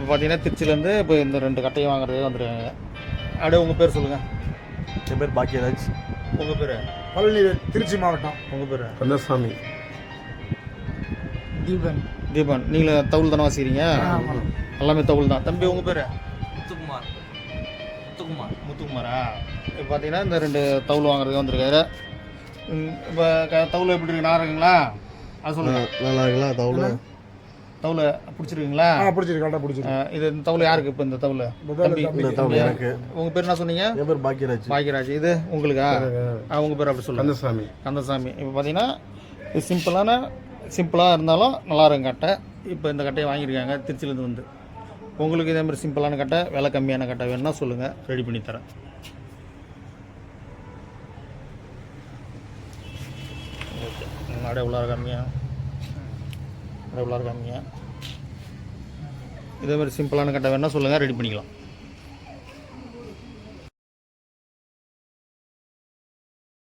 இப்போ பார்த்தீங்கன்னா திருச்சியிலேருந்து இப்போ இந்த 2 கட்டையும் வாங்குறதே வந்துருக்காங்க. அப்படியே உங்கள் பேர் சொல்லுங்கள். என் பேர் பாக்கியராஜ். உங்கள் பேர்? பழனி, திருச்சி மாவட்டம். உங்கள் பேர்? கந்தசாமி. தீபன். தீபன். நீங்கள் தவுள் தானே வாசிக்கிறீங்க? எல்லாமே தவுள் தான். தம்பி உங்கள் பேர்? முத்துக்குமார். முத்துக்குமார். முத்துக்குமாரா? இப்போ பார்த்தீங்கன்னா இந்த 2 தவுள் வாங்குறதுக்கு வந்திருக்காரு. இப்போ தவுள் எப்படி இருக்கு? நல்லா இருக்குங்களா? அது சொல்லுங்கள். நல்லா இருக்குங்களா? தவுளை பிடிச்சிருக்குங்களா? பிடிச்சிருக்கு, கரெக்டாக பிடிச்சிருக்கு. இது இந்த தவுள் யாருக்கு? இப்போ இந்த தவுள் தம்பி. எனக்கு. உங்கள் பேர் என்ன சொன்னீங்க? என் பேர் பாக்கியராஜ். பாக்கியராஜ். இது உங்களுக்கா? உங்கள் பேர் அப்படி சொல்லுங்கள். கந்தசாமி. கந்தசாமி. இப்போ பார்த்தீங்கன்னா இது சிம்பிளாக இருந்தாலும் நல்லா இருக்கும் கட்டை. இப்போ இந்த கட்டையை வாங்கியிருக்காங்க திருச்சியிலேருந்து வந்து. உங்களுக்கு இதே மாதிரி சிம்பிளான கட்டை, விலை கம்மியான கட்டை வேணுன்னா சொல்லுங்கள், ரெடி பண்ணி தரேன். ஓகே. அப்படியே உள்ளார கம்மியாக, அப்படியே உள்ளார கம்மியாக. இதே மாதிரி சிம்பிளான கட்டை வேணுன்னா சொல்லுங்கள், ரெடி பண்ணிக்கலாம்.